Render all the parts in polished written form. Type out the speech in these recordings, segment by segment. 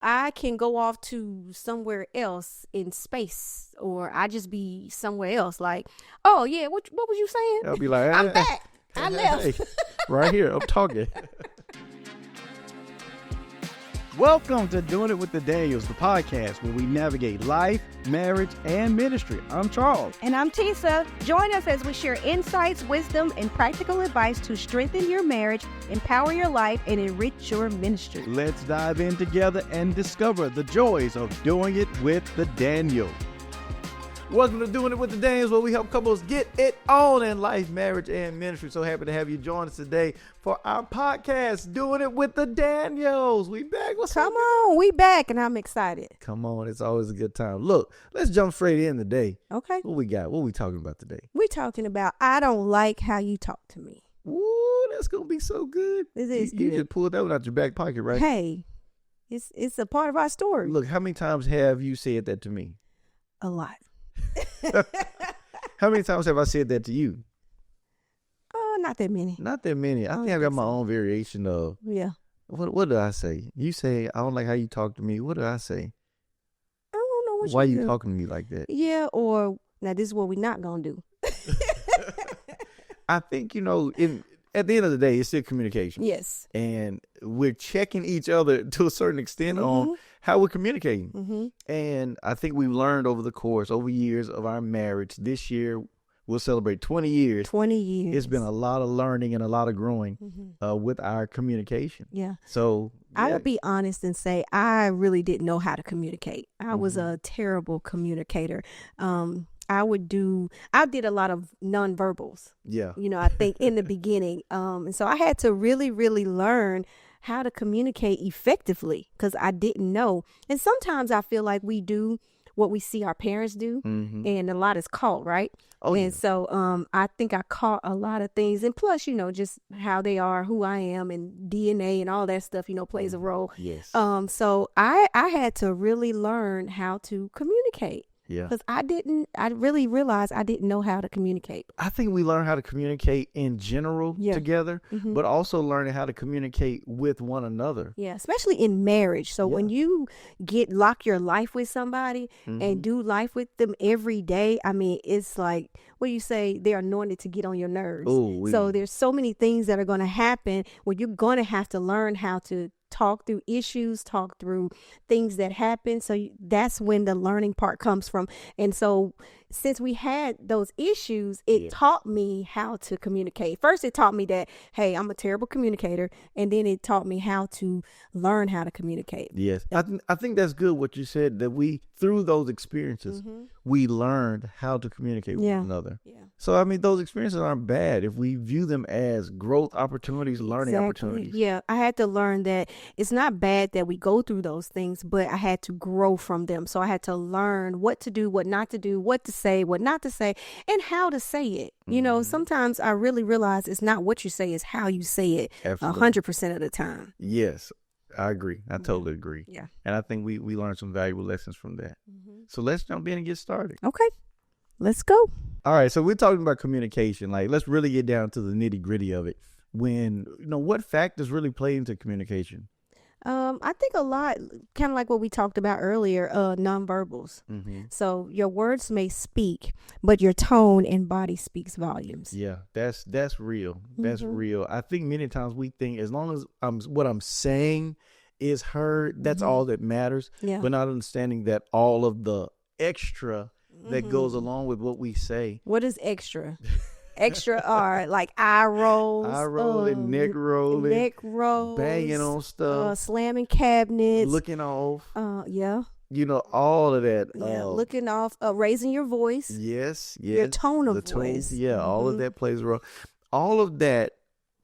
I can go off to somewhere else in space, or I just be somewhere else. Like, oh yeah, what was you saying? I'll be like, I'm back. I left. Hey, right here, I'm talking. Welcome to Doing It with the Daniels, the podcast where we navigate life, marriage, and ministry. I'm Charles. And I'm Tisa. Join us as we share insights, wisdom, and practical advice to strengthen your marriage, empower your life, and enrich your ministry. Let's dive in together and discover the joys of doing it with the Daniels. Welcome to Doing It with the Daniels, where we help couples get it on in life, marriage, and ministry. So happy to have you join us today for our podcast, Doing It with the Daniels. We back. What's up? Come on, we back, and I'm excited. Come on, it's always a good time. Look, let's jump straight in today. Okay. What we got? What we talking about today? We're talking about I don't like how you talk to me. Ooh, that's gonna be so good. It is You good. just pulled that one out your back pocket, right? Hey, it's a part of our story. Look, how many times have you said that to me? A lot. How many times have I said that to you? Oh, not that many. Not that many. I think I got my own variation of Yeah. what did I say? You say I don't like how you talk to me. What did I say? I don't know what Why you you do. talking to me like that? Yeah, or now this is what we're not gonna do. I think at the end of the day, it's still communication. Yes. And we're checking each other to a certain extent on how we're communicating. Mm-hmm. And I think we've learned over years of our marriage. This year, we'll celebrate 20 years. 20 years. It's been a lot of learning and a lot of growing with our communication. Yeah. So I would be honest and say I really didn't know how to communicate. I was a terrible communicator. I did a lot of nonverbals. Yeah. I think in the beginning. And so I had to really, really learn how to communicate effectively because I didn't know. And sometimes I feel like we do what we see our parents do, and a lot is caught, right? Oh, and yeah. so I think I caught a lot of things. And plus, just how they are, who I am, and DNA and all that stuff, plays a role. Yes. So I had to really learn how to communicate. Yeah. Because I really realized I didn't know how to communicate. I think we learn how to communicate in general together, but also learning how to communicate with one another. Yeah, especially in marriage. So when you lock your life with somebody and do life with them every day, I mean, it's like, what do you say? They're anointed to get on your nerves. So there's so many things that are going to happen where you're going to have to learn how to talk through issues, talk through things that happen. So that's when the learning part comes from. And so since we had those issues, it taught me how to communicate. First, it taught me that, hey, I'm a terrible communicator. And then it taught me how to learn how to communicate. Yes. I think that's good what you said, that through those experiences, we learned how to communicate with one another. Yeah. So, I mean, those experiences aren't bad if we view them as growth opportunities, learning opportunities. Yeah. I had to learn that it's not bad that we go through those things, but I had to grow from them. So I had to learn what to do, what not to do, what to say, what not to say, and how to say it. Sometimes I really realize it's not what you say, it's how you say it. Absolutely. 100% of the time. Yes, I agree. I totally agree. Yeah. And I think we learned some valuable lessons from that. So let's jump in and get started. Okay. Let's go. All right. So we're talking about communication. Like, let's really get down to the nitty gritty of it. What factors really play into communication? I think a lot, kind of like what we talked about earlier, nonverbals. So your words may speak, but your tone and body speaks volumes. Yeah, that's real. That's real. I think many times we think as long as what I'm saying is heard, that's all that matters. Yeah. But not understanding that all of the extra that goes along with what we say. What is extra? Extra are like eye rolls, neck rolling, banging on stuff, slamming cabinets, looking off. Yeah. All of that. Yeah, looking off, raising your voice. Yes. Your tone of voice. All of that plays a role. All of that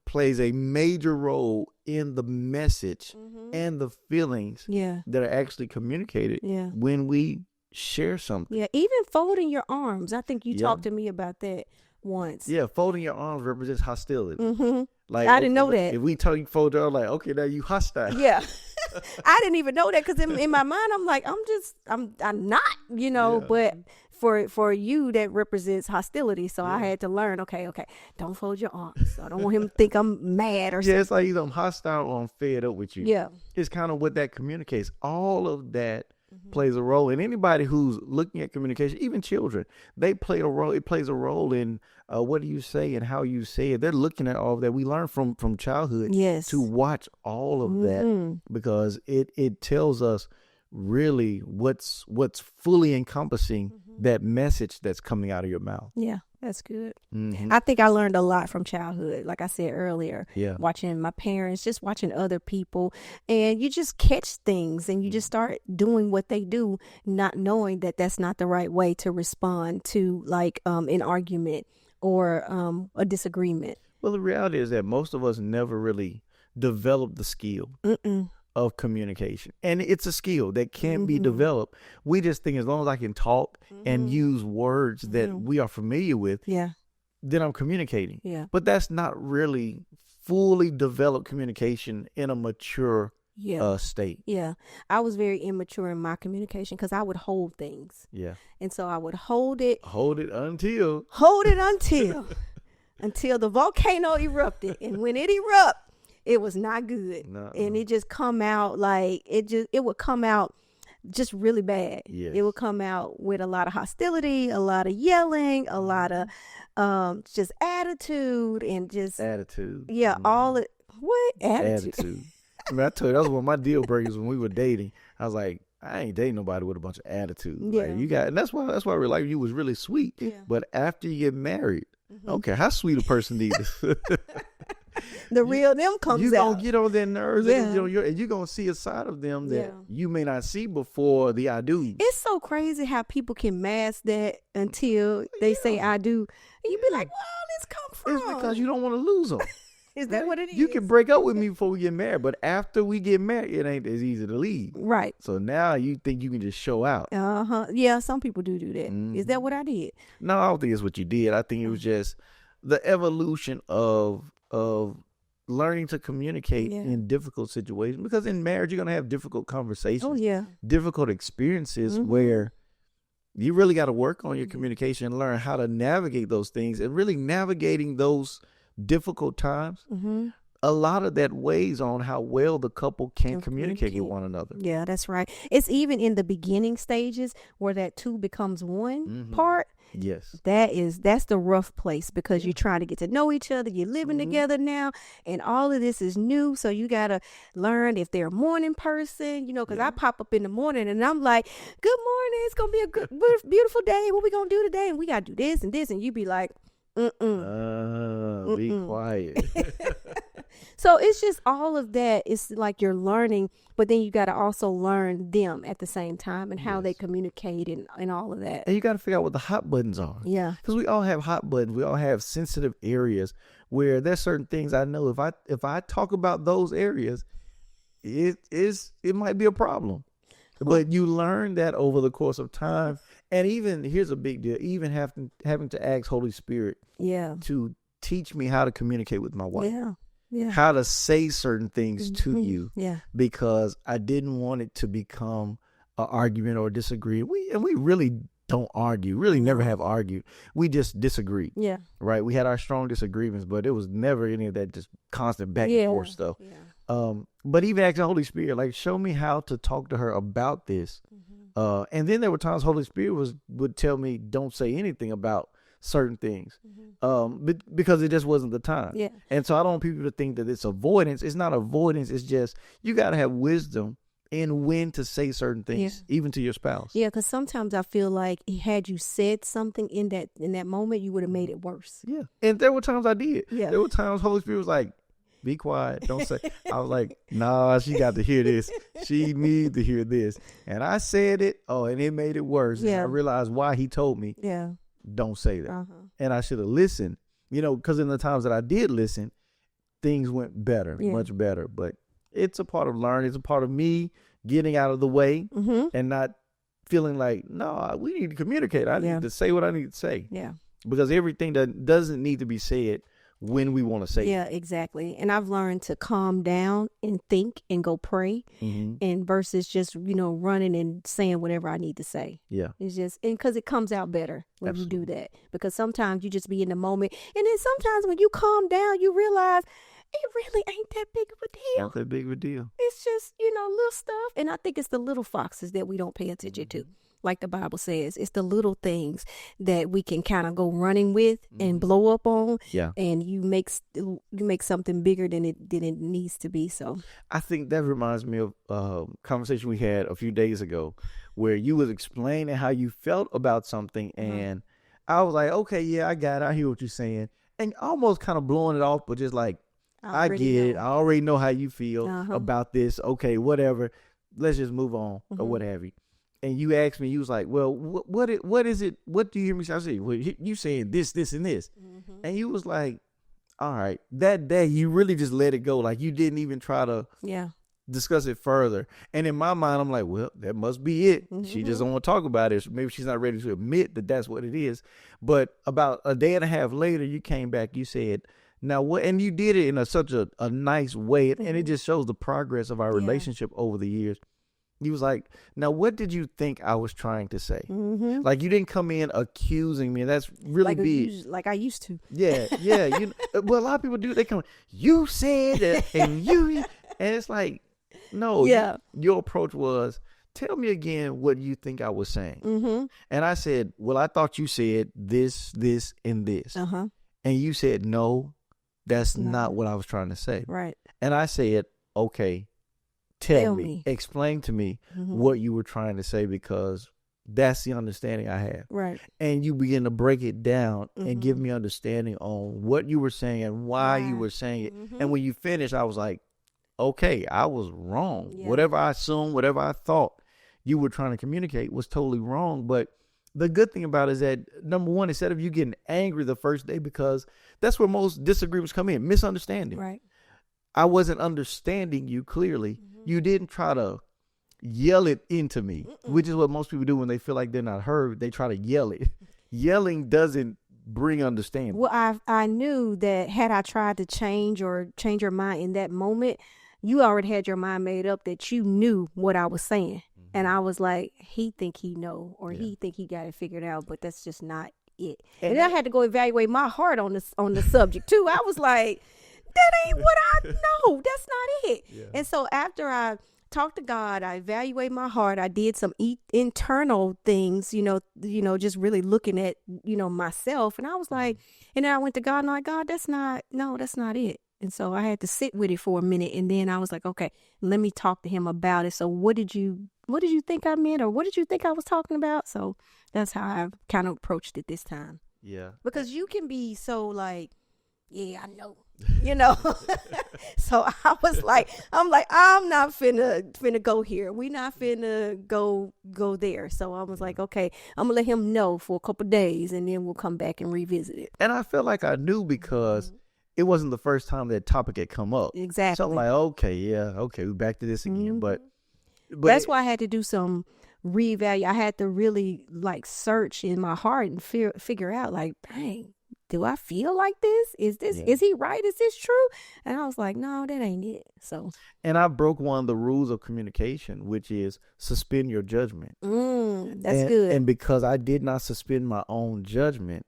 plays a major role in the message and the feelings that are actually communicated when we share something. Yeah, even folding your arms. I think you talked to me about that once. Yeah, folding your arms represents hostility. Like, I didn't know that. If we tell you fold your arms, like, okay, now you hostile. Yeah. I didn't even know that because in my mind, I'm like, I'm not, but for you, that represents hostility. So I had to learn, okay, don't fold your arms. So I don't want him to think I'm mad or something. It's like either I'm hostile or I'm fed up with you. Yeah. It's kind of what that communicates. All of that plays a role. And anybody who's looking at communication, even children, they play a role. It plays a role in what do you say and how you say it. They're looking at all of that. We learn from childhood to watch all of that, because it tells us really what's fully encompassing that message that's coming out of your mouth. Yeah, that's good. I think I learned a lot from childhood, like I said earlier. Watching my parents, just watching other people, and you just catch things and you just start doing what they do, not knowing that that's not the right way to respond to like an argument or a disagreement. Well, the reality is that most of us never really developed the skill of communication, and it's a skill that can be developed. We just think as long as I can talk and use words that we are familiar with, then I'm communicating. But that's not really fully developed communication in a mature state. I was very immature in my communication because I would hold things. And so I would hold it until until the volcano erupted. And when it erupted, it was not good. And it just come out like it would come out just really bad. It would come out with a lot of hostility, a lot of yelling, a lot of just attitude and just attitude. All it what attitude. I mean, I told you that was one of my deal breakers when we were dating. I was like, I ain't dating nobody with a bunch of attitude. Like, you got, and that's why I really like you. Was really sweet. But after you get married, I don't care how sweet a person is. The real them comes out. You're going to get on their nerves. And you're going to see a side of them that you may not see before the I do. It's so crazy how people can mask that until they say I do. And you be like, where all this come from? It's because you don't want to lose them. Is that what it is? You can break up with me before we get married, but after we get married, it ain't as easy to leave. Right. So now you think you can just show out. Yeah, some people do that. Is that what I did? No, I don't think it's what you did. I think it was just the evolution of learning to communicate in difficult situations. Because in marriage, you're going to have difficult conversations. Difficult experiences where you really got to work on your communication and learn how to navigate those things. And really navigating those difficult times, a lot of that weighs on how well the couple can communicate with one another. Yeah, that's right. It's even in the beginning stages where that two becomes one part. Yes. That's the rough place, because you're trying to get to know each other. You're living together now, and all of this is new. So you got to learn if they're a morning person, because I pop up in the morning and I'm like, good morning. It's going to be a good, beautiful day. What we going to do today? And we got to do this and this. And you be like, be quiet. So it's just all of that. It's like you're learning, but then you got to also learn them at the same time and how they communicate and all of that. And you got to figure out what the hot buttons are. Yeah. Because we all have hot buttons. We all have sensitive areas where there's certain things I know if I talk about those areas, it might be a problem. But you learn that over the course of time. And even, here's a big deal, even having to ask Holy Spirit to teach me how to communicate with my wife. How to say certain things to you. Because I didn't want it to become an argument or disagree. We really don't argue, really never have argued. We just disagree. Right? We had our strong disagreements, but it was never any of that just constant back and forth stuff. But even asking the Holy Spirit, like, show me how to talk to her about this. And then there were times Holy Spirit would tell me, don't say anything about certain things, because it just wasn't the time. And so I don't want people to think that it's avoidance. It's not avoidance. It's just, you got to have wisdom in when to say certain things, even to your spouse. Because sometimes I feel like had you said something in that moment, you would have made it worse. And there were times I did. There were times Holy Spirit was like, be quiet, don't say. I was like, nah, she got to hear this. She needs to hear this. And I said it, and it made it worse. And I realized why he told me, don't say that. And I should have listened, because in the times that I did listen, things went better, much better. But it's a part of learning. It's a part of me getting out of the way and not feeling like, no, we need to communicate. I need to say what I need to say. Because everything that doesn't need to be said when we want to say Yeah, exactly. And I've learned to calm down and think and go pray, and versus just, running and saying whatever I need to say. Yeah. It's just, and because it comes out better when Absolutely. you do that. Because sometimes you just be in the moment. And then sometimes when you calm down, you realize it really ain't that big of a deal. Not that big of a deal. It's just, little stuff. And I think it's the little foxes that we don't pay attention to. Like the Bible says, it's the little things that we can kind of go running with and blow up on. Yeah. And you make something bigger than it needs to be. So I think that reminds me of a conversation we had a few days ago where you was explaining how you felt about something. And I was like, okay, yeah, I got it. I hear what you're saying. And almost kind of blowing it off, but just like, I get it. I already know how you feel about this. Okay, whatever. Let's just move on or what have you. And you asked me, you was like, well, what is it? What do you hear me say? I said, well, you saying this, and this. And you was like, all right. That day, you really just let it go. Like you didn't even try to discuss it further. And in my mind, I'm like, well, that must be it. She just don't want to talk about it. So maybe she's not ready to admit that that's what it is. But about a day and a half later, you came back, you said, now what? And you did it in such a nice way. And it just shows the progress of our relationship over the years. He was like, now, what did you think I was trying to say? Like, you didn't come in accusing me. And that's really big. Like I used to. Yeah. Well, a lot of people do. They come, you said that, and it's like, no. Yeah. Your approach was, tell me again what you think I was saying. And I said, well, I thought you said this, and this. And you said, no, that's not what I was trying to say. Right. And I said, okay. Tell me, explain to me what you were trying to say, because that's the understanding I have. Right. And you begin to break it down and give me understanding on what you were saying and why you were saying it. And when you finished, I was like, okay, I was wrong. Yeah. Whatever I assumed, whatever I thought you were trying to communicate was totally wrong. But the good thing about it is that, number one, instead of you getting angry the first day, because that's where most disagreements come in, misunderstanding. Right. I wasn't understanding you clearly. You didn't try to yell it into me, which is what most people do when they feel like they're not heard. They try to yell it. Yelling doesn't bring understanding. Well, I knew that had I tried to change your mind in that moment, you already had your mind made up that you knew what I was saying. And I was like, he think he know, or he think he got it figured out, but that's just not it. And then I had to go evaluate my heart on the subject too. I was like, that ain't what I know. That's not it. Yeah. And so after I talked to God, I evaluated my heart. I did some internal things, just really looking at, myself. And I was like, and then I went to God and I'm like, God, that's not it. And so I had to sit with it for a minute. And then I was like, okay, let me talk to him about it. So what did you think I meant? Or what did you think I was talking about? So that's how I've kind of approached it this time. Yeah. Because you can be so like, yeah, I know. So I'm not finna go here. We not finna go there. So I was like, okay, I'm gonna let him know for a couple of days, and then we'll come back and revisit it. And I felt like I knew because it wasn't the first time that topic had come up. Exactly. So I'm like, okay, we're back to this again. But that's why I had to do some reevaluate. I had to really search in my heart and figure out dang, do I feel like this? Is he right? Is this true? And I was like, no, that ain't it. So. And I broke one of the rules of communication, which is suspend your judgment. That's good. And because I did not suspend my own judgment,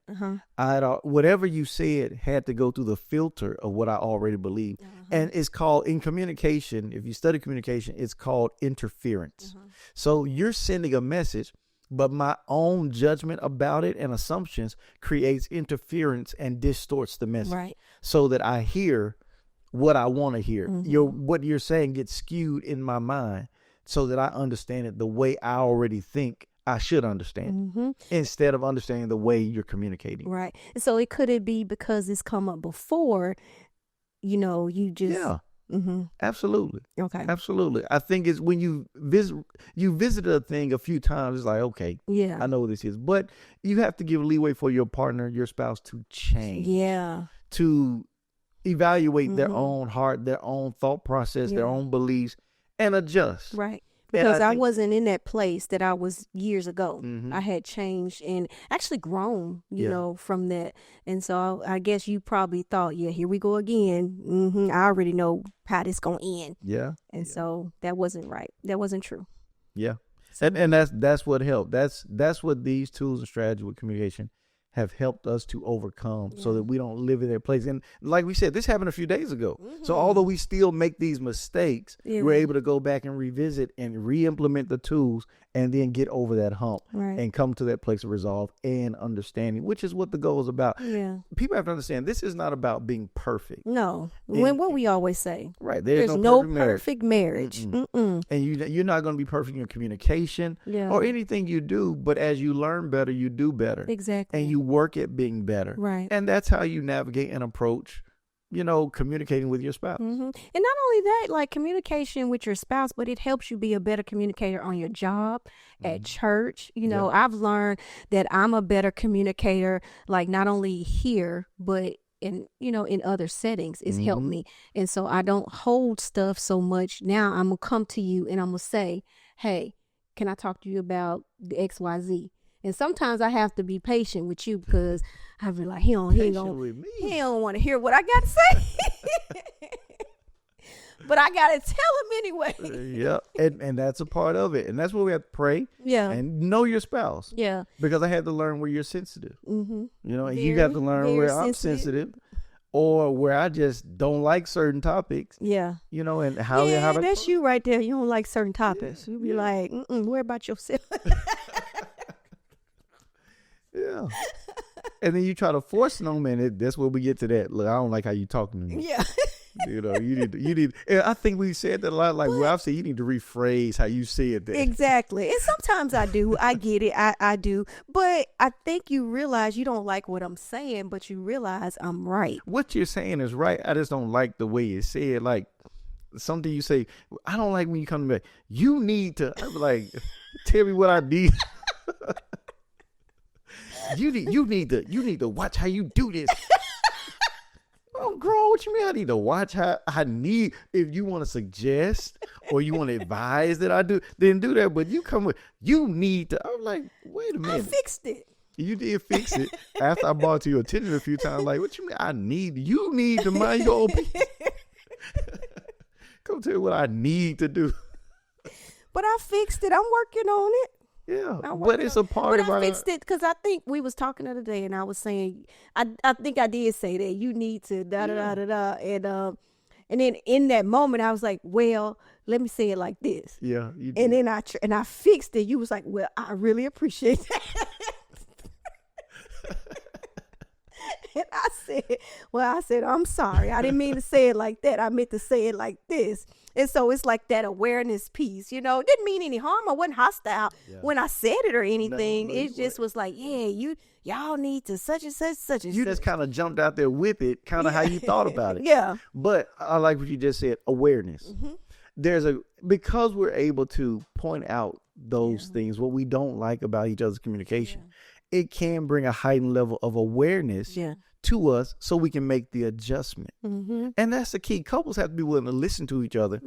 whatever you said had to go through the filter of what I already believed. And it's called, in communication, if you study communication, it's called interference. So you're sending a message, but my own judgment about it and assumptions creates interference and distorts the message. Right. So that I hear what I want to hear. What you're saying gets skewed in my mind so that I understand it the way I already think I should understand instead of understanding the way you're communicating. Right. And so it could be because it's come up before, you just... Yeah. Absolutely. Okay. Absolutely. I think it's when you visit a thing a few times, it's like, okay, I know what this is. But you have to give leeway for your partner, your spouse to change. Yeah. To evaluate their own heart, their own thought process, their own beliefs, and adjust. Right. Because I wasn't in that place that I was years ago. Mm-hmm. I had changed and actually grown, you Yeah. know, from that. And so I guess you probably thought, yeah, here we go again. I already know how this going to end. Yeah. And so that wasn't right. That wasn't true. Yeah. And that's what helped. That's what these tools and strategies with communication have helped us to overcome, so that we don't live in their place. And like we said, this happened a few days ago. So although we still make these mistakes, we're able to go back and revisit and re-implement the tools and then get over that hump and come to that place of resolve and understanding, which is what the goal is about. Yeah. People have to understand this is not about being perfect. No. What we always say. Right. There's no perfect marriage. And you're not going to be perfect in your communication or anything you do, but as you learn better, you do better. Exactly. And you work at being better. Right. And that's how you navigate and approach, communicating with your spouse. And not only that, like communication with your spouse, but it helps you be a better communicator on your job, at church. I've learned that I'm a better communicator, like not only here, but in other settings. It's helped me. And so I don't hold stuff so much. Now I'm gonna come to you and I'm gonna say, hey, can I talk to you about the XYZ? And sometimes I have to be patient with you because I be like, he don't want to hear what I got to say. But I got to tell him anyway. Yeah. And that's a part of it. And that's where we have to pray. Yeah. And know your spouse. Yeah. Because I had to learn where you're sensitive. And you got to learn very where I'm sensitive or where I just don't like certain topics. Yeah. And how that's you right there. You don't like certain topics. You be like, worry about yourself. Yeah. And then you try to force them, and that's where we get to that. Look, I don't like how you talking to me. Yeah. You need. And I think we said that a lot. Like, I've said, you need to rephrase how you said that. Exactly. And sometimes I do. I get it. I do. But I think you realize you don't like what I'm saying, but you realize I'm right. What you're saying is right. I just don't like the way you say it. Like something you say, I don't like when you come to me. You need to. I'm like, tell me what I need. You need to watch how you do this. Oh, girl, what you mean? I need to watch how I need. If you want to suggest or you want to advise that I do, then do that. But you come with, you need to. I'm like, wait a minute. I fixed it. You did fix it after I brought to your attention a few times. Like, what you mean? You need to mind your own business. Come tell you what I need to do. But I fixed it. I'm working on it. Yeah, but it's a part of our... I fixed it because I think we was talking the other day and I was saying, I think I did say that you need to da-da-da-da-da. And then in that moment, I was like, well, let me say it like this. Yeah, you did. And then I fixed it. You was like, well, I really appreciate that. And I said, I'm sorry. I didn't mean to say it like that. I meant to say it like this. And so it's like that awareness piece, It didn't mean any harm. I wasn't hostile when I said it or anything. It just was like, yeah, y'all need to such and such, such and such. You just kind of jumped out there with it, kind of how you thought about it. Yeah. But I like what you just said, awareness. Because we're able to point out those things, what we don't like about each other's communication, it can bring a heightened level of awareness to us so we can make the adjustment. And that's the key. Couples have to be willing to listen to each other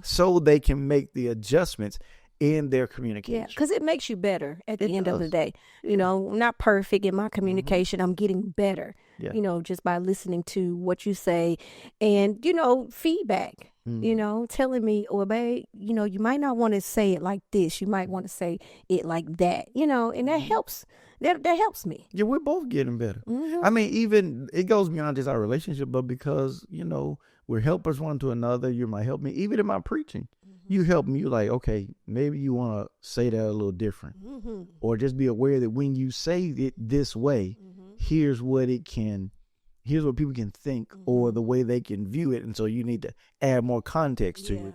so they can make the adjustments in their communication. Yeah, because it makes you better at the end of the day. I'm not perfect in my communication. I'm getting better, just by listening to what you say and, feedback. Telling me, or babe, you might not want to say it like this. You might want to say it like that, and that helps. That helps me. Yeah, we're both getting better. I mean, even it goes beyond just our relationship, but because, we're helpers one to another. You might help me. Even in my preaching, you help me. You're like, okay, maybe you want to say that a little different. Or just be aware that when you say it this way, here's what people can think or the way they can view it. And so you need to add more context to it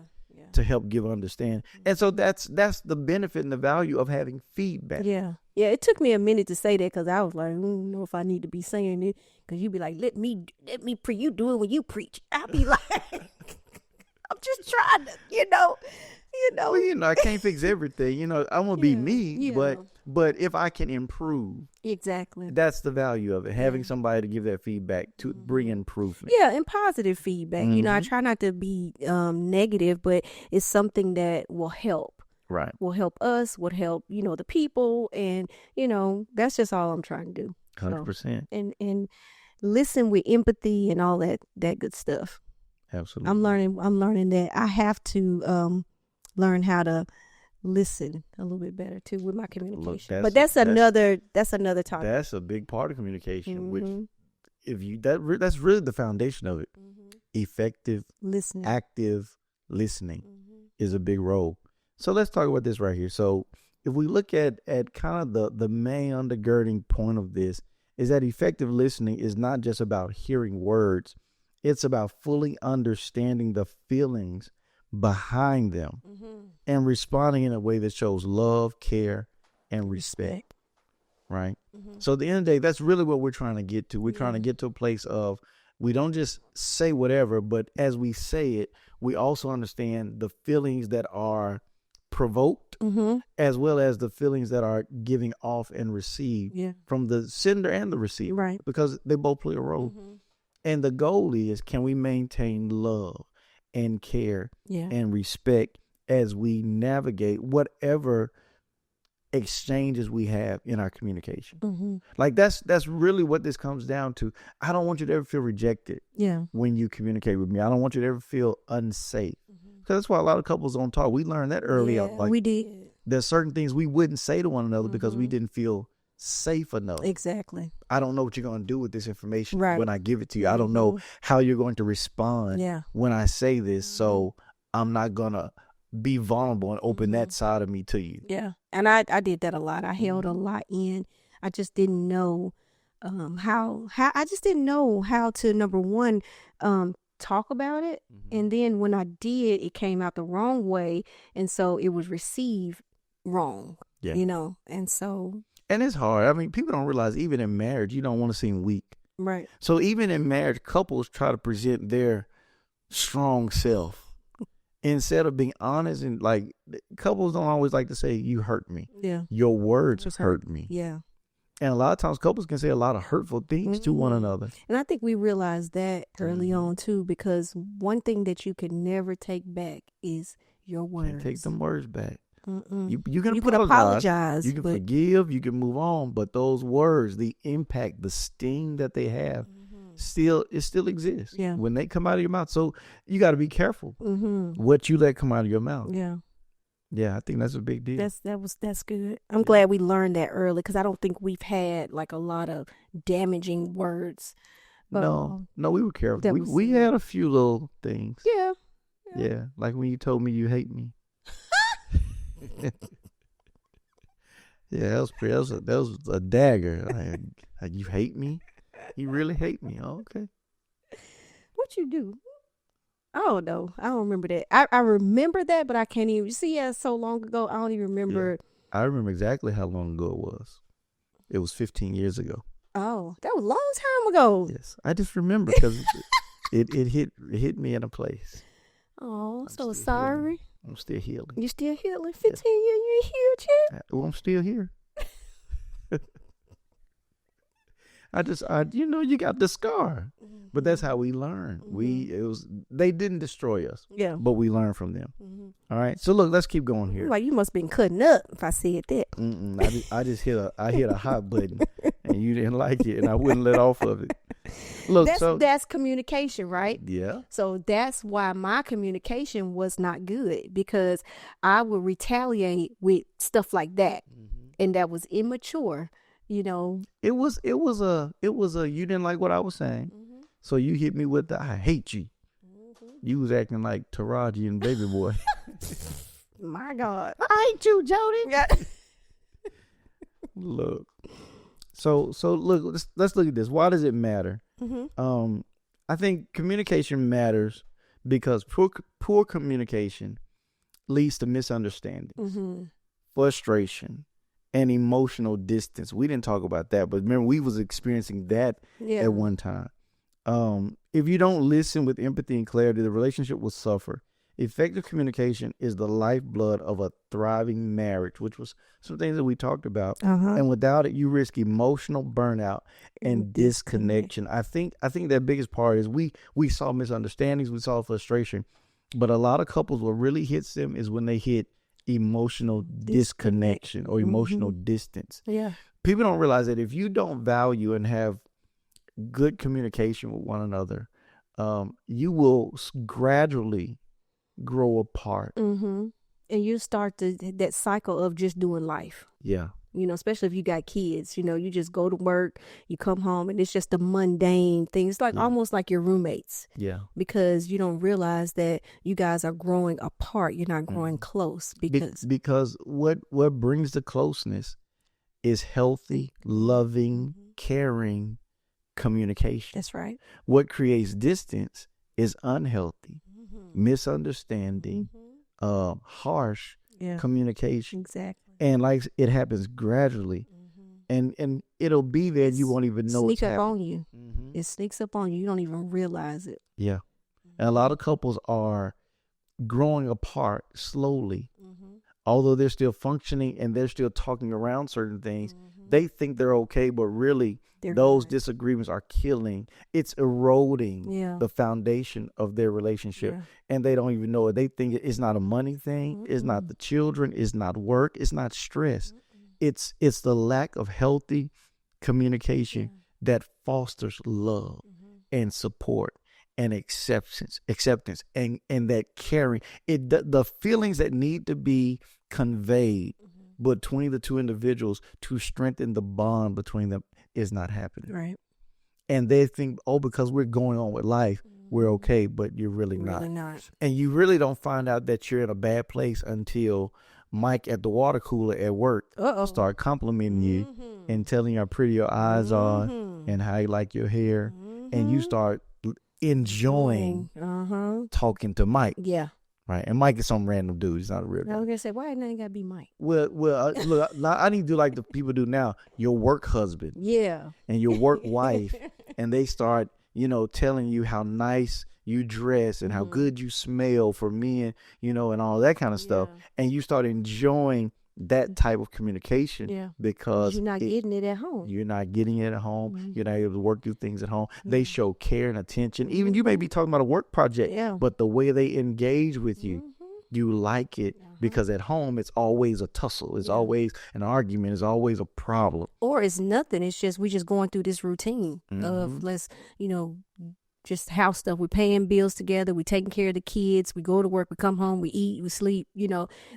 to help give understanding. And so that's the benefit and the value of having feedback. Yeah. Yeah, it took me a minute to say that because I was like, I don't know if I need to be saying it, because you be like, let me you do it when you preach. I'll be like, I'm just trying to, Well, I can't fix everything. I'm gonna be me, but if I can improve, exactly, that's the value of it. Having somebody to give that feedback to bring improvement. Yeah, and positive feedback. I try not to be negative, but it's something that will help. Right. will help us, would help, the people. And, that's just all I'm trying to do. 100%. And listen with empathy and all that good stuff. Absolutely. I'm learning that I have to learn how to listen a little bit better too with my communication. But that's another topic. That's a big part of communication, which Mm-hmm. that's really the foundation of it. Mm-hmm. Effective Listening. active listening Mm-hmm. is a big role. So let's talk about this right here. So if we look at kind of the main undergirding point of this is that effective listening is not just about hearing words. It's about fully understanding the feelings behind them Mm-hmm. and responding in a way that shows love, care, and respect. Right? Mm-hmm. So at the end of the day, that's really what we're trying to get to. We're trying to get to a place of we don't just say whatever, but as we say it, we also understand the feelings that are provoked, Mm-hmm. as well as the feelings that are giving off and received from the sender and the receiver, right? Because they both play a role. Mm-hmm. And the goal is, can we maintain love and care and respect as we navigate whatever exchanges we have in our communication? Mm-hmm. Like that's really what this comes down to. I don't want you to ever feel rejected when you communicate with me. I don't want you to ever feel unsafe. Because that's why a lot of couples don't talk. We learned that early on. Like, we did. There's certain things we wouldn't say to one another because we didn't feel safe enough. Exactly. I don't know what you're going to do with this information right. when I give it to you. I don't know how you're going to respond when I say this. So I'm not going to be vulnerable and open that side of me to you. Yeah. And I did that a lot. I held a lot in. I just didn't know how I just didn't know how to, number one, talk about it. And then when I did, it came out the wrong way. And so it was received wrong, and so. And it's hard. I mean, people don't realize even in marriage, you don't want to seem weak. Right. So even in marriage, couples try to present their strong self instead of being honest. And like, couples don't always like to say, you hurt me. Yeah. Your words hurt me. Yeah. And a lot of times couples can say a lot of hurtful things to one another. And I think we realized that early on too, because one thing that you can never take back is your words. Can't take them words back. You can apologize. You can forgive. You can move on. But those words, the impact, the sting that they have, still exists when they come out of your mouth. So you got to be careful what you let come out of your mouth. Yeah. Yeah, I think that's a big deal. That's good. I'm glad we learned that early, because I don't think we've had like a lot of damaging words. No, we were careful. We had a few little things. Yeah, like when you told me you hate me. Yeah, that was a dagger. Like, you hate me? You really hate me? Oh, okay. What you do? Oh no, I don't remember that. I remember that, but I can't even see. Yeah, so long ago, I don't even remember. Yeah. I remember exactly how long ago it was. It was 15 years ago. Oh, that was a long time ago. Yes, I just remember because it hit me in a place. Oh, I'm so sorry. Healing. I'm still healing. You still healing? 15 years, you ain't healed yet? Well, I'm still here. You got the scar, but that's how we learn. They didn't destroy us, but we learned from them. All right, so look, let's keep going here. Like, you must have been cutting up if I said that. I just hit a hot button, and you didn't like it, and I wouldn't let off of it. Look, that's communication, right? Yeah. So that's why my communication was not good, because I would retaliate with stuff like that, and that was immature. It was a you didn't like what I was saying, so you hit me with the I hate you. You was acting like Taraji and Baby Boy. My God, I hate you, Jody. Look, so look, let's look at this. Why does it matter? I think communication matters because poor communication leads to misunderstandings, frustration, and emotional distance. We didn't talk about that, but remember, we was experiencing that at one time. If you don't listen with empathy and clarity, the relationship will suffer. Effective communication is the lifeblood of a thriving marriage, which was some things that we talked about. And without it, you risk emotional burnout and disconnection. I think that biggest part is we saw misunderstandings, we saw frustration, but a lot of couples, what really hits them is when they hit emotional disconnection or emotional distance. Yeah. People don't realize that if you don't value and have good communication with one another, you will gradually grow apart. And you start that cycle of just doing life. Yeah. Especially if you got kids, you just go to work, you come home, and it's just a mundane thing. It's like almost like your roommates. Yeah. Because you don't realize that you guys are growing apart. You're not growing close because what brings the closeness is healthy, loving, caring communication. That's right. What creates distance is unhealthy, misunderstanding, harsh communication. Exactly. And like it happens gradually, and it'll be there. And you won't even know it's happening. On you. It sneaks up on you. You don't even realize it. Yeah, and a lot of couples are growing apart slowly, although they're still functioning and they're still talking around certain things. They think they're okay, but really those disagreements are killing. It's eroding the foundation of their relationship, and they don't even know it. They think it's not a money thing. It's not the children. It's not work. It's not stress. It's the lack of healthy communication that fosters love and support and acceptance and that caring. The feelings that need to be conveyed between the two individuals to strengthen the bond between them is not happening. Right. And they think, because we're going on with life, we're okay, but you're really not. And you really don't find out that you're in a bad place until Mike at the water cooler at work start complimenting you and telling you how pretty your eyes are and how you like your hair. And you start enjoying talking to Mike. Yeah. Right. And Mike is some random dude. He's not a real guy. I was going to say, why didn't it got to be Mike? Well, look, I need to do like the people do now. Your work husband. Yeah. And your work wife. And they start, telling you how nice you dress and how good you smell for men, and all that kind of stuff. And you start enjoying that type of communication because you're not getting it at home. You're not getting it at home. You're not able to work through things at home. They show care and attention. Even you may be talking about a work project, but the way they engage with you, you like it because at home it's always a tussle. It's always an argument. It's always a problem. Or it's nothing. It's just we just going through this routine of let's, just house stuff. We're paying bills together. We're taking care of the kids. We go to work. We come home. We eat. We sleep.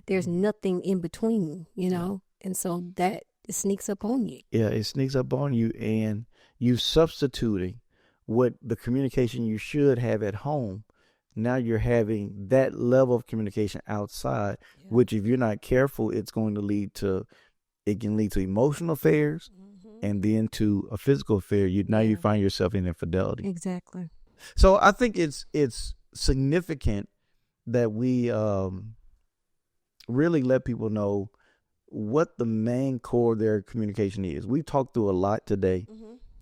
There's nothing in between, and so that it sneaks up on you. Yeah, it sneaks up on you, and you substituting what the communication you should have at home. Now you're having that level of communication outside, which if you're not careful, it can lead to emotional affairs and then to a physical affair. Now you find yourself in infidelity. Exactly. So I think it's significant that we really let people know what the main core of their communication is. We've talked through a lot today,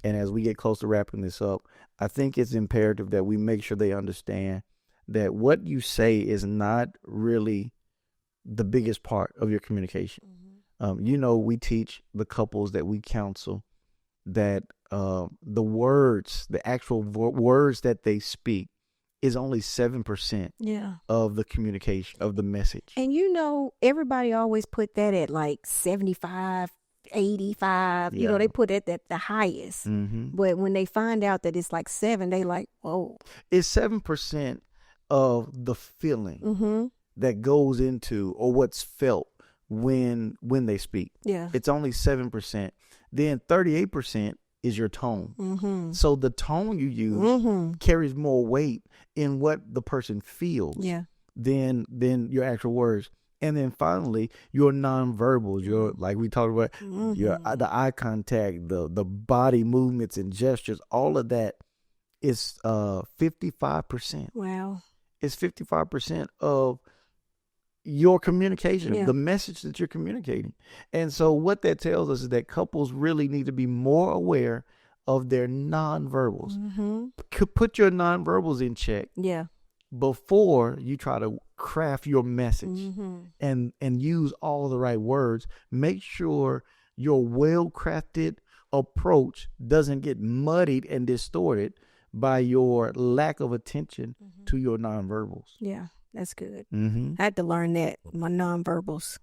and as we get close to wrapping this up, I think it's imperative that we make sure they understand that what you say is not really the biggest part of your communication. We teach the couples that we counsel that the actual words that they speak is only 7% of the communication, of the message. And everybody always put that at like 75, 85. They put it at the highest. But when they find out that it's like 7, they like, whoa. It's 7% of the feeling that goes into or what's felt when they speak. Yeah. It's only 7%. Then 38% is your tone. So the tone you use carries more weight in what the person feels than your actual words. And then finally, your nonverbals, your, like we talked about, the eye contact, the body movements and gestures, all of that is 55%. Wow. It's 55% of your communication, the message that you're communicating. And so what that tells us is that couples really need to be more aware of their nonverbals. Put your nonverbals in check before you try to craft your message and use all the right words. Make sure your well-crafted approach doesn't get muddied and distorted by your lack of attention to your nonverbals. Yeah. That's good. Mm-hmm. I had to learn that, my nonverbals.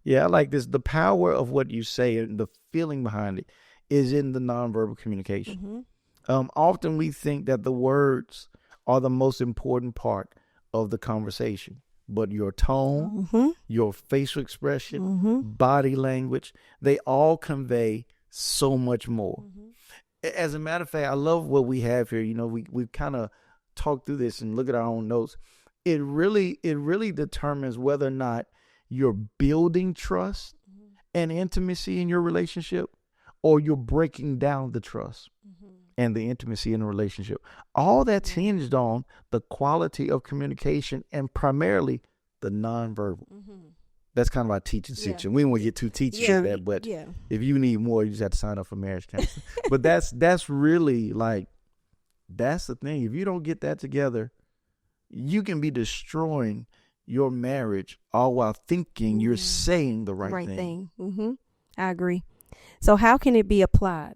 Yeah, I like this. The power of what you say and the feeling behind it is in the nonverbal communication. Often we think that the words are the most important part of the conversation, but your tone, your facial expression, body language, they all convey so much more. As a matter of fact, I love what we have here. You know, we've kind of talked through this and look at our own notes. It really determines whether or not you're building trust and intimacy in your relationship, or you're breaking down the trust and the intimacy in the relationship. All that's hinged on the quality of communication and primarily the nonverbal. That's kind of our teaching section. We don't want to get too teachy with that, but if you need more, you just have to sign up for marriage counseling. But that's really like, that's the thing. If you don't get that together, you can be destroying your marriage all while thinking you're saying the right thing. I agree. So how can it be applied?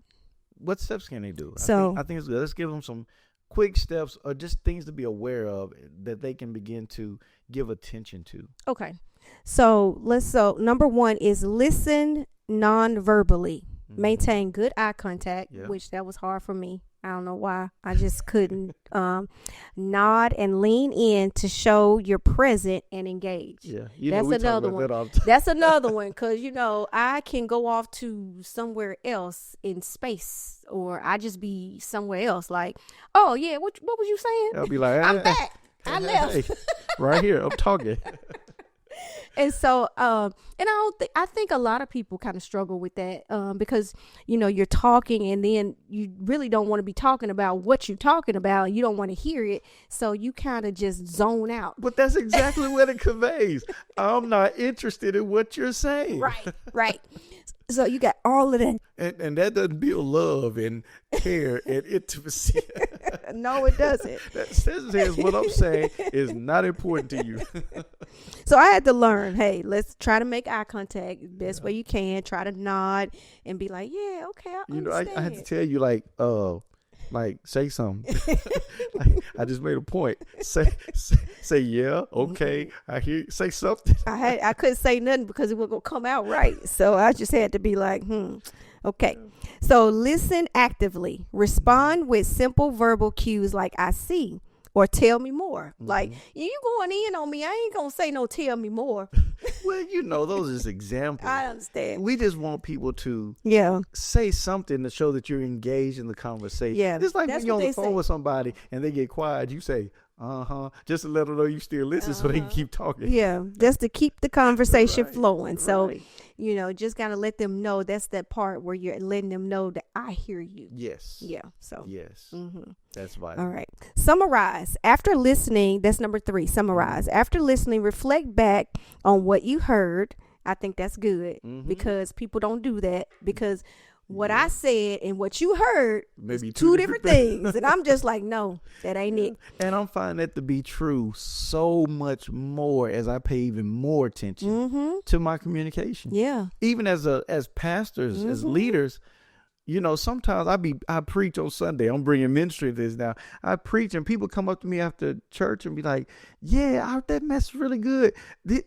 What steps can they do? So I think it's good. Let's give them some quick steps or just things to be aware of that they can begin to give attention to. Okay. So number one is listen non-verbally. Maintain good eye contact, which that was hard for me. I don't know why. I just couldn't. Nod and lean in to show you're present and engaged. Yeah, that's another one. That's another one, because I can go off to somewhere else in space, or I just be somewhere else. Like, oh yeah, what was you saying? I'll be like, I'm back. I left. Right here. I'm talking. And so, I think a lot of people kind of struggle with that because, you're talking and then you really don't want to be talking about what you're talking about. You don't want to hear it. So you kind of just zone out. But that's exactly what it conveys. I'm not interested in what you're saying. Right. So you got all of that. And that doesn't build love and care and intimacy. No, it doesn't. That says what I'm saying is not important to you. So I had to learn, hey, let's try to make eye contact the best way you can. Try to nod and be like, yeah, okay, I understand. I had to tell you, like, say something. I just made a point. Say yeah, okay. I hear you. Say something. I couldn't say nothing because it wasn't gonna come out right. So I just had to be like, okay. So listen actively. Respond with simple verbal cues like I see or tell me more. Like, you going in on me. I ain't gonna say no tell me more. Well, those are just examples. I understand. We just want people to say something to show that you're engaged in the conversation. Yeah, it's like when you're on the phone with somebody and they get quiet, you say, just to let them know you still listen so they can keep talking. Yeah, just to keep the conversation flowing. So, just gotta let them know that's that part where you're letting them know that I hear you. Yes. Yeah. So. Yes. That's vital. All right. Summarize. After listening, that's number 3. Summarize. After listening, reflect back on what you heard. I think that's good because people don't do that because what I said and what you heard maybe two different things. And I'm just like, no, that ain't it. And I'm finding that to be true so much more as I pay even more attention to my communication. Yeah. Even as pastors, as leaders, sometimes I preach on Sunday. I'm bringing ministry to this now. I preach and people come up to me after church and be like, yeah, that message is really good.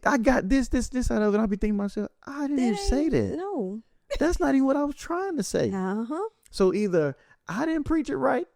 I got this, out of it. And I'll be thinking to myself, I didn't even say that. No. That's not even what I was trying to say. So either I didn't preach it right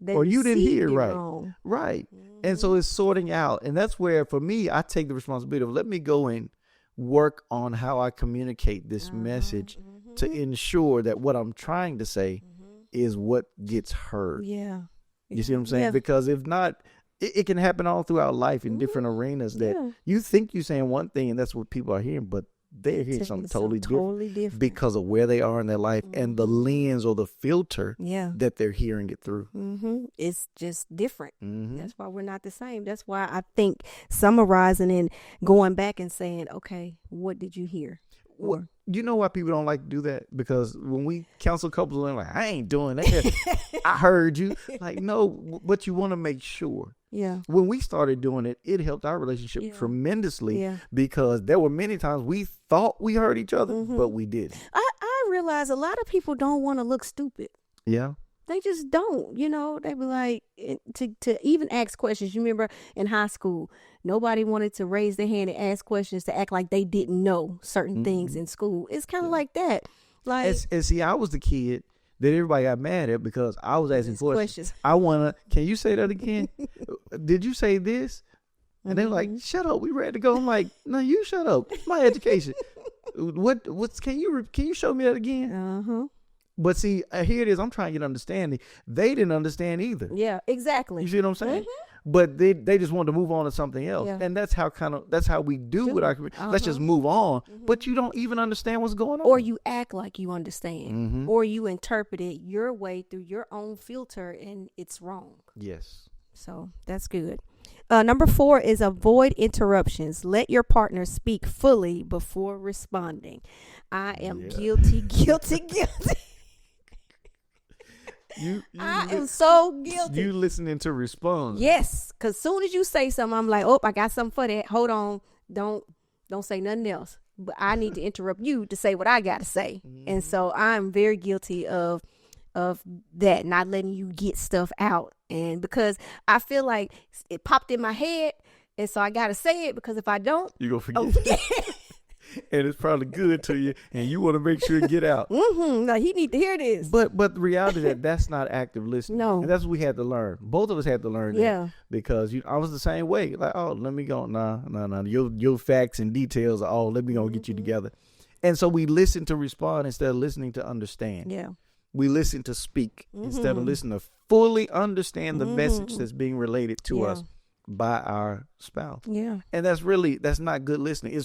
or you didn't hear it right. Wrong. Right. And so it's sorting out. And that's where, for me, I take the responsibility of let me go and work on how I communicate this message to ensure that what I'm trying to say is what gets heard. Yeah. You see what I'm saying? Because if not, it can happen all throughout life in different arenas that you think you're saying one thing and that's what people are hearing, but they're hearing something totally different because of where they are in their life and the lens or the filter that they're hearing it through. It's just different. That's why we're not the same. That's why I think summarizing and going back and saying, okay, what did you hear? Well, you know why people don't like to do that? Because when we counsel couples, they're like, I ain't doing that. I heard you. Like, no, but you want to make sure. Yeah. When we started doing it, it helped our relationship tremendously because there were many times we thought we heard each other, but we didn't. I realize a lot of people don't want to look stupid. Yeah. They just don't, they be like, to even ask questions. You remember in high school, nobody wanted to raise their hand and ask questions to act like they didn't know certain things in school. It's kind of like that. Like, and see, I was the kid that everybody got mad at because I was asking questions. Can you say that again? Did you say this? And they were like, shut up, we ready to go. I'm like, no, you shut up. It's my education. Can you show me that again? Uh-huh. But see, here it is. I'm trying to get understanding. They didn't understand either. Yeah, exactly. You see what I'm saying? But they just wanted to move on to something else. Yeah. And that's how we do with our community. Let's just move on. But you don't even understand what's going on. Or you act like you understand. Or you interpret it your way through your own filter, and it's wrong. Yes. So that's good. Number 4 is avoid interruptions. Let your partner speak fully before responding. I am guilty. I am so guilty. You listening to respond. Yes, because soon as you say something, I'm like, oh, I got something for that. Hold on. Don't say nothing else. But I need to interrupt you to say what I got to say. And so I'm very guilty of that, not letting you get stuff out. And because I feel like it popped in my head, and so I got to say it, because if I don't, you're going to forget. And it's probably good to you, and you want to make sure it get out. No, he need to hear this. But the reality is that's not active listening. No. And that's what we had to learn. Both of us had to learn that. Because I was the same way. Like, oh, let me go. Nah. Your facts and details are all, let me go get you together. And so we listen to respond instead of listening to understand. Yeah. We listen to speak instead of listening to fully understand the message that's being related to us by our spouse. Yeah. And that's not good listening.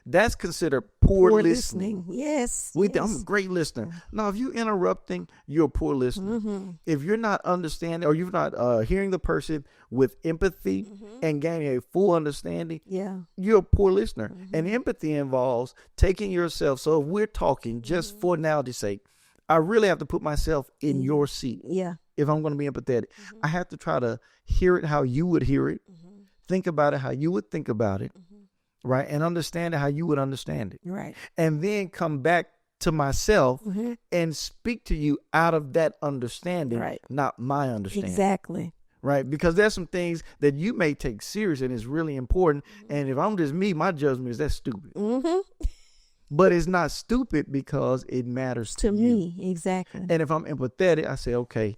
That's considered poor listening. Yes. I'm a great listener. No, if you're interrupting, you're a poor listener. If you're not understanding, or you're not hearing the person with empathy and gaining a full understanding, you're a poor listener. And empathy involves taking yourself. So if we're talking just for analogy's sake, I really have to put myself in your seat. Yeah. If I'm going to be empathetic, I have to try to hear it how you would hear it, think about it how you would think about it, right? And understand it how you would understand it. Right. And then come back to myself and speak to you out of that understanding, not my understanding. Exactly. Right? Because there's some things that you may take serious and it's really important. And if I'm just me, my judgment is that's stupid. But it's not stupid because it matters to me. Exactly. And if I'm empathetic, I say, okay,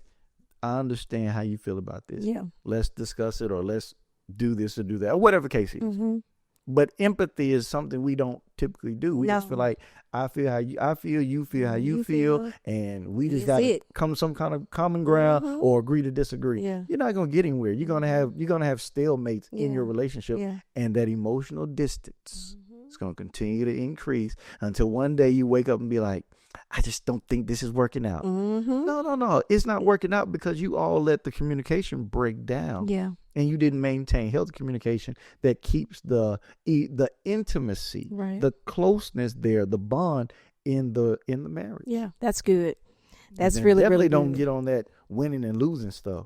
I understand how you feel about this. Yeah. Let's discuss it, or let's do this or do that, or whatever the case is. But empathy is something we don't typically do. We just feel like I feel how you feel, you feel how you feel, and we just got to come to some kind of common ground or agree to disagree. Yeah. You're not going to get anywhere. You're going to have stalemates in your relationship, and that emotional distance. It's going to continue to increase until one day you wake up and be like, I just don't think this is working out. No. It's not working out because you all let the communication break down. Yeah. And you didn't maintain healthy communication that keeps the intimacy, the closeness there, the bond in the marriage. Yeah, that's good. That's really, definitely really don't good. get on that winning and losing stuff.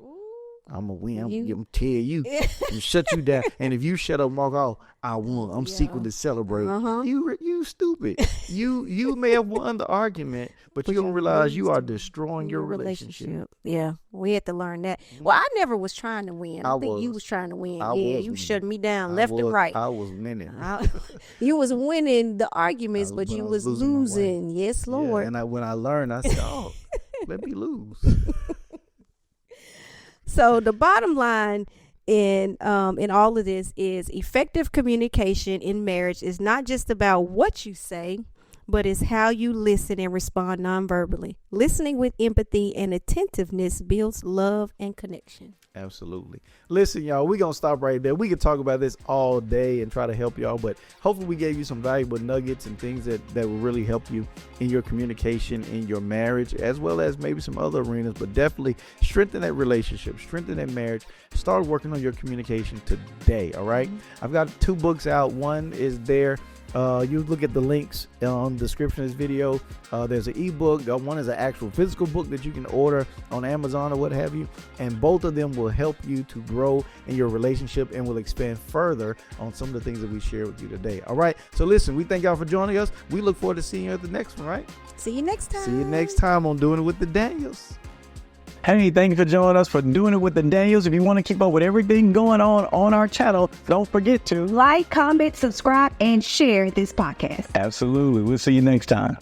I'm going to win. I'm going to tear you and shut you down. And if you shut up and walk off, I won. I'm secretly celebrating. You stupid. You may have won the argument, but you don't realize you are destroying your relationship. Yeah, we had to learn that. Well, I never was trying to win. I think you was trying to win. You shut me down left and right. I was winning. You was winning the arguments, but you was losing. Yes, Lord. Yeah, and when I learned, I said, oh, let me lose. So the bottom line in all of this is effective communication in marriage is not just about what you say, but it's how you listen and respond nonverbally. Listening with empathy and attentiveness builds love and connection. Absolutely. Listen, y'all, we're going to stop right there. We could talk about this all day and try to help y'all, but hopefully we gave you some valuable nuggets and things that will really help you in your communication, in your marriage, as well as maybe some other arenas, but definitely strengthen that relationship, strengthen that marriage. Start working on your communication today, all right? I've got 2 books out. One is there. You look at the links on the description of this video. There's an ebook. One is an actual physical book that you can order on Amazon or what have you. And both of them will help you to grow in your relationship and will expand further on some of the things that we share with you today. All right. So listen, we thank y'all for joining us. We look forward to seeing you at the next one, right? See you next time. See you next time on Doing It with the Daniels. Hey, thank you for joining us for Doing It with the Daniels. If you want to keep up with everything going on our channel, don't forget to like, comment, subscribe, and share this podcast. Absolutely. We'll see you next time.